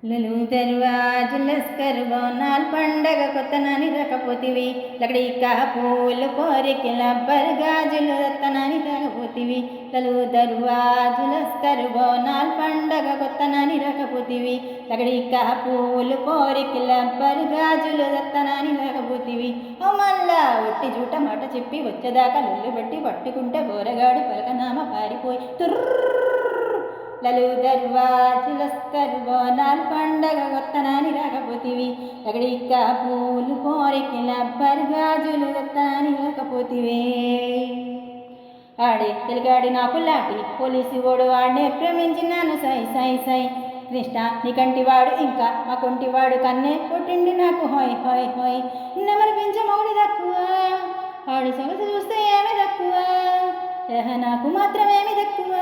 లలు దర్వాజు లస్కర్ బోనాల్ పండగ కొత్తనాని రకపోతివి లకడి పూలు కోరికి లబ్బర్ గాజులు రత్తనాని రకపోతివి లలు దర్వాజు లస్కర్ బోనాల్ పండగ కొత్తనాని రకపోతివి లకడి పూలు కోరికి లబ్బర్ గాజులు రత్తనాని రకపోతివి ఓ మళ్ళా ఒట్టి జూట మాట చెప్పి వచ్చేదాకా లొల్లు బట్టి పట్టుకుంటే బోరగాడి పలకనామ పారిపోయి లలు దర్వాజు లస్కర్ బోనాల్ పండగ కొత్తనాని రాకపోతివి లకడి పూలు కోరికి లబ్బర్ గాజులు రత్తనాని రాకపోతివే ఆడే తెలుగాడి నాకు లాటి పోలీసు ఓడు వాడినే ప్రేమించినాను సై సై సై కృష్ణ నీ కంటివాడు ఇంకా మా కొంటివాడు కన్నే కొట్టిండి నాకు హోయ్ హోయ్ హోయ్ నెమరు పెంచే మౌడి తక్కువ ఆడు సొగసు చూస్తే ఏమి తక్కువ నాకు మాత్రమేమి తక్కువ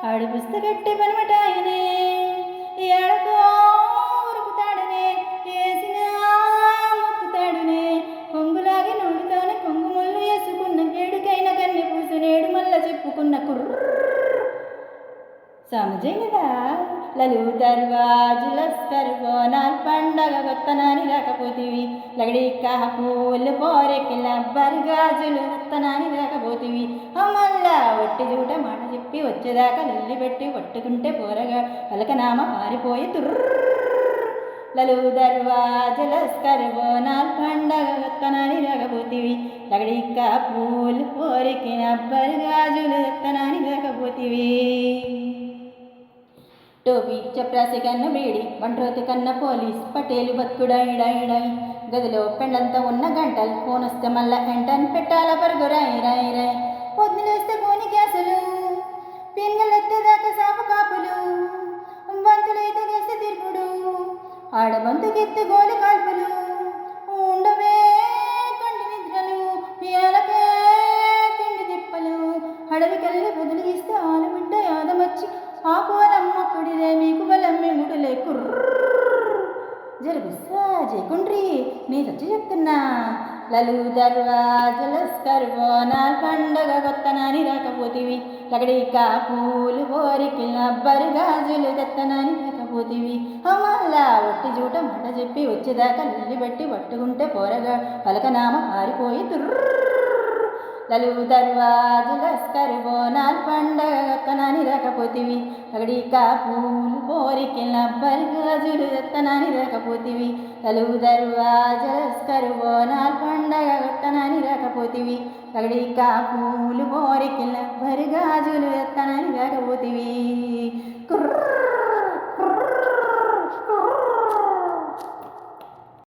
ఆడు పుస్తకట్టి పనమటాయనే ఏడకో ఉరుకుతాడనే వేసిన మొక్కుతాడునే కొంగులాగి నోడుతానే కొంగు ముళ్ళు వేసుకున్న ఏడుకైన కన్నె పూసు నేడు మళ్ళా చెప్పుకున్న సమజైనదా లలు దర్వాజు లస్కర్ బోనాల్ పండగ కొత్తనాని రాకపోతివి లగడి పూలు కోరెకి లబ్బర్ గాజులు రత్తనాని రాకపోతివి మళ్ళా ఒట్టి జూట మాట చెప్పి వచ్చేదాకా లొల్లి పెట్టి పట్టుకుంటే పోరగా పలకనామ పారిపోయి లలు దర్వాజు లస్కర్ బోనాల్ పండగ కొత్తనాని రాకపోతివి లగడి పూలు కోరెకి లబ్బర్ గాజులు రత్తనాని రాకపోతివి టోపీ చప్రాసి కన్న బీడి బంట్రోతి కన్న పోలీస్ పటేలు బతుకుడాయిడాయిడాయి గదిలో పెండంతా ఉన్న గంటలు ఫోన్ వస్తే మళ్ళా ఎంటని పెట్టాల పరుగు రాయి రాయి రాయి పొద్దులేస్తే కోని గ్యాసులు పిన్నెలెత్తేదాకా సాప కాపులు బంతులైతే గేస్తే తిరుగుడు ఆడబంతుకెత్తి గోలి కాల్పులు ఉండవే కంటి నిద్రలు పియాలకే తిండి తిప్పలు అడవికెళ్ళి బదులుగిస్తే ఆలబిడ్డ యాదమచ్చి ఆ కోలమ్మ కుడిలే మీకు బలమ్మి ముడులే జరుగు జయకుండ్రి నీ సచ్చి చెప్తున్నా లలు దర్వాజు లస్కర్ బోనాల్ పండగ కొత్తనాని రాకపోతివి లకడి పూలు కోరికి లబ్బర్ గాజులు దత్తనాని రాకపోతివి మళ్ళా ఒట్టి జూట మాట చెప్పి వచ్చేదాకా లొల్లి బట్టి పట్టుకుంటే పోరగా పలకనామ పారిపోయి లలు దర్వాజు లస్కర్ బోనాల్ పండగ కొత్తనాని రాకపోతివి లకడి పూలు కోరికి లబ్బర్ గాజులు రత్తనాని రాకపోతివి లలు దర్వాజు లస్కర్ బోనాల్ పండగ కొత్తనాని రాకపోతివి లకడి పూలు కోరికి లబ్బర్ గాజులు రత్తనాని రాకపోతివి